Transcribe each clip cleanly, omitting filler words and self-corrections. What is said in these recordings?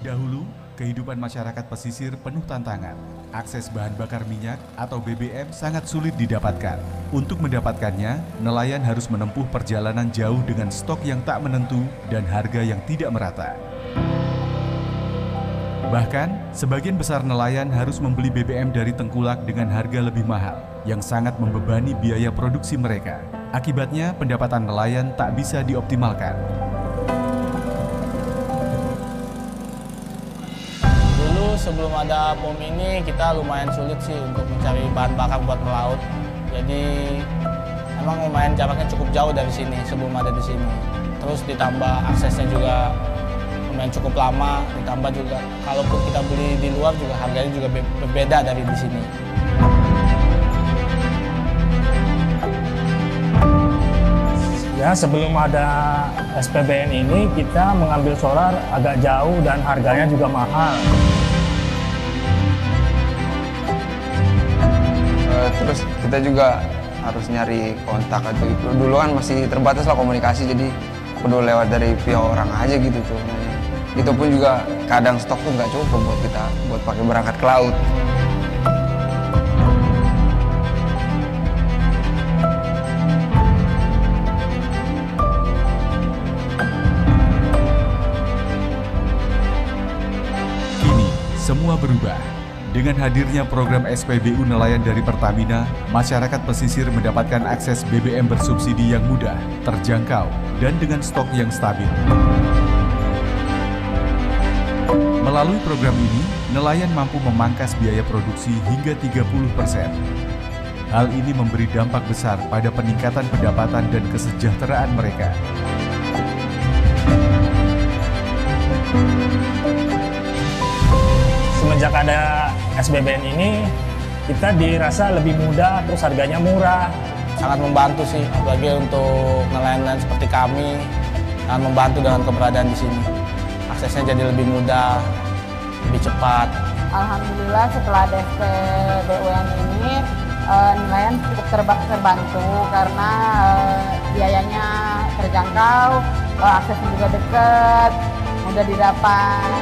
Dahulu, kehidupan masyarakat pesisir penuh tantangan. Akses bahan bakar minyak atau BBM sangat sulit didapatkan. Untuk mendapatkannya, nelayan harus menempuh perjalanan jauh dengan stok yang tak menentu dan harga yang tidak merata. Bahkan, sebagian besar nelayan harus membeli BBM dari tengkulak dengan harga lebih mahal, yang sangat membebani biaya produksi mereka. Akibatnya, pendapatan nelayan tak bisa dioptimalkan. Sebelum ada POM ini kita lumayan sulit sih untuk mencari bahan bakar buat melaut. Jadi emang lumayan jaraknya cukup jauh dari sini sebelum ada di sini. Terus ditambah aksesnya juga lumayan cukup lama, ditambah juga kalaupun kita beli di luar juga harganya juga berbeda dari di sini. Ya, sebelum ada SPBN ini kita mengambil solar agak jauh dan harganya juga mahal. Terus kita juga harus nyari kontak atau itu. Dulu kan masih terbatas lah komunikasi, jadi perlu lewat dari pihak orang aja gitu tuh. Itu pun juga kadang stok tuh nggak cukup buat kita buat pakai berangkat ke laut. Kini, semua berubah. Dengan hadirnya program SPBU Nelayan dari Pertamina, masyarakat pesisir mendapatkan akses BBM bersubsidi yang mudah, terjangkau, dan dengan stok yang stabil. Melalui program ini, nelayan mampu memangkas biaya produksi hingga 30%. Hal ini memberi dampak besar pada peningkatan pendapatan dan kesejahteraan mereka. Semenjak ada SBBN ini, kita dirasa lebih mudah, terus harganya murah. Sangat membantu sih, apalagi untuk nelayan-nelayan seperti kami, sangat membantu dengan keberadaan di sini. Aksesnya jadi lebih mudah, lebih cepat. Alhamdulillah setelah ada SPBUN ini, nelayan cukup terbantu karena biayanya terjangkau, aksesnya juga dekat, mudah didapat.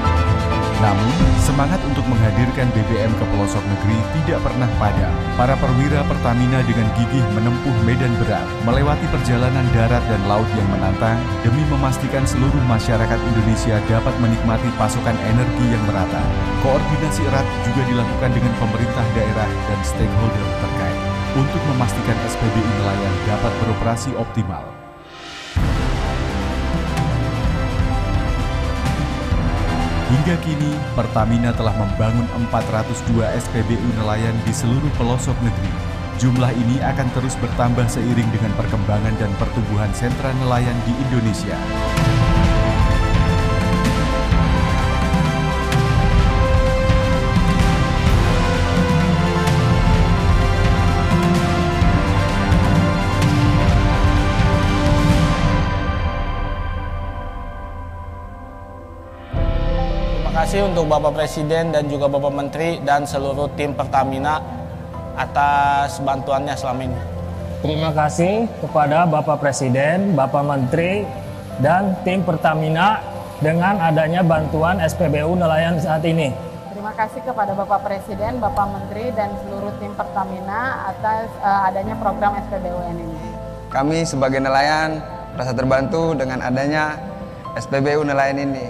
Namun, semangat untuk menghadirkan BBM ke pelosok negeri tidak pernah padam. Para perwira Pertamina dengan gigih menempuh medan berat, melewati perjalanan darat dan laut yang menantang demi memastikan seluruh masyarakat Indonesia dapat menikmati pasokan energi yang merata. Koordinasi erat juga dilakukan dengan pemerintah daerah dan stakeholder terkait untuk memastikan SPBU nelayan dapat beroperasi optimal. Hingga kini, Pertamina telah membangun 402 SPBU nelayan di seluruh pelosok negeri. Jumlah ini akan terus bertambah seiring dengan perkembangan dan pertumbuhan sentra nelayan di Indonesia. Terima kasih untuk Bapak Presiden dan juga Bapak Menteri dan seluruh tim Pertamina atas bantuannya selama ini. Terima kasih kepada Bapak Presiden, Bapak Menteri, dan tim Pertamina dengan adanya bantuan SPBU nelayan saat ini. Terima kasih kepada Bapak Presiden, Bapak Menteri, dan seluruh tim Pertamina atas adanya program SPBUN ini. Kami sebagai nelayan merasa terbantu dengan adanya SPBU nelayan ini.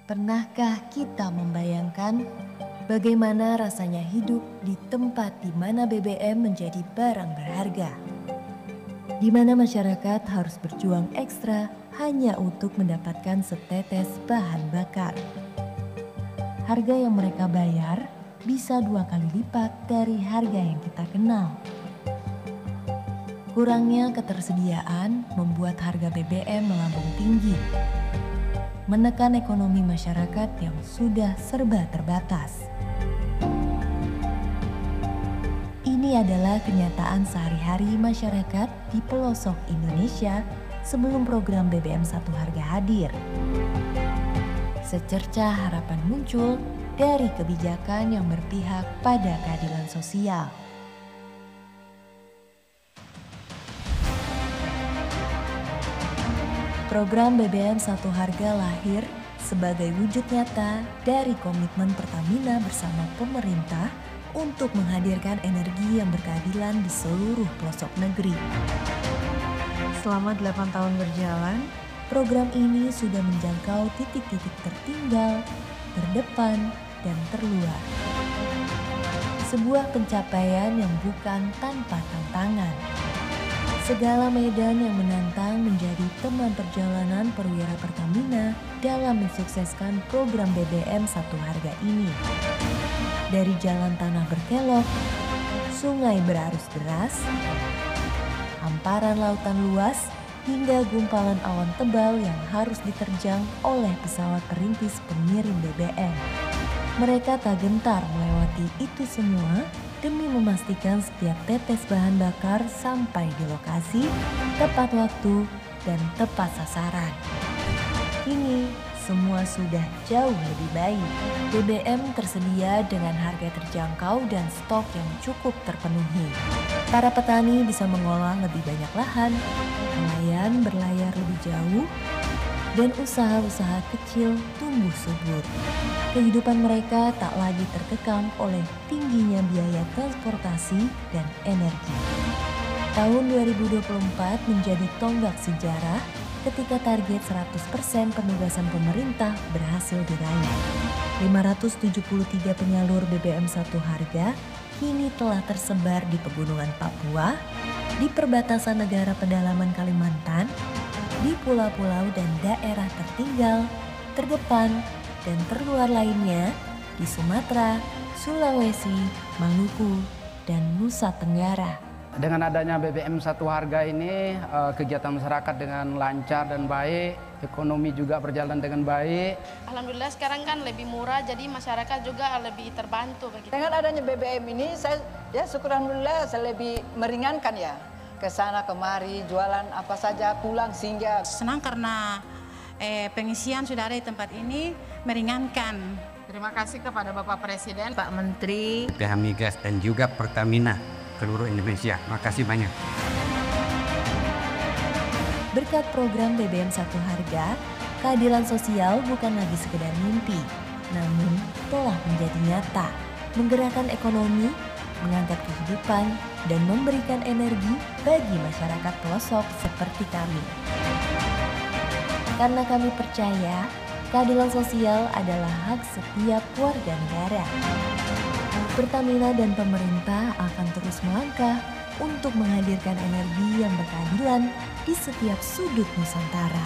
Pernahkah kita membayangkan bagaimana rasanya hidup di tempat di mana BBM menjadi barang berharga? Di mana masyarakat harus berjuang ekstra hanya untuk mendapatkan setetes bahan bakar. Harga yang mereka bayar bisa 2 kali lipat dari harga yang kita kenal. Kurangnya ketersediaan membuat harga BBM melambung tinggi. menekan ekonomi masyarakat yang sudah serba terbatas. Ini adalah kenyataan sehari-hari masyarakat di pelosok Indonesia sebelum program BBM Satu Harga hadir. Secerca harapan muncul dari kebijakan yang berpihak pada keadilan sosial. Program BBM Satu Harga lahir sebagai wujud nyata dari komitmen Pertamina bersama pemerintah untuk menghadirkan energi yang berkeadilan di seluruh pelosok negeri. Selama 8 tahun berjalan, program ini sudah menjangkau titik-titik tertinggal, terdepan, dan terluar. Sebuah pencapaian yang bukan tanpa tantangan. Segala medan yang menantang menjadi teman perjalanan perwira Pertamina dalam mensukseskan program BBM Satu Harga ini. Dari jalan tanah berkelok, sungai berarus deras, hamparan lautan luas, hingga gumpalan awan tebal yang harus diterjang oleh pesawat perintis pengirim BBM. Mereka tak gentar melewati itu semua demi memastikan setiap tetes bahan bakar sampai di lokasi, tepat waktu, dan tepat sasaran. Kini, semua sudah jauh lebih baik. BBM tersedia dengan harga terjangkau dan stok yang cukup terpenuhi. Para petani bisa mengolah lebih banyak lahan, nelayan berlayar lebih jauh, dan usaha-usaha kecil tumbuh subur. Kehidupan mereka tak lagi terkekang oleh tingginya biaya transportasi dan energi. Tahun 2024 menjadi tonggak sejarah ketika target 100% penugasan pemerintah berhasil diraih. 573 penyalur BBM Satu Harga kini telah tersebar di pegunungan Papua, di perbatasan negara pedalaman Kalimantan, di pulau-pulau dan daerah tertinggal, terdepan, dan terluar lainnya di Sumatera, Sulawesi, Maluku, dan Nusa Tenggara. Dengan adanya BBM Satu Harga ini, kegiatan masyarakat dengan lancar dan baik, ekonomi juga berjalan dengan baik. Alhamdulillah sekarang kan lebih murah, jadi masyarakat juga lebih terbantu begitu. Dengan adanya BBM ini, saya syukur alhamdulillah saya lebih meringankan ya. Ke sana kemari, jualan apa saja, pulang singgah. Senang karena pengisian sudah ada di tempat ini, meringankan. Terima kasih kepada Bapak Presiden, Pak Menteri, PH Migas dan juga Pertamina seluruh Indonesia. Makasih banyak. Berkat program BBM Satu Harga, keadilan sosial bukan lagi sekedar mimpi, namun telah menjadi nyata, menggerakkan ekonomi, mengangkat kehidupan, dan memberikan energi bagi masyarakat pelosok seperti kami. Karena kami percaya, keadilan sosial adalah hak setiap warga negara. Pertamina dan pemerintah akan terus melangkah untuk menghadirkan energi yang berkeadilan di setiap sudut Nusantara.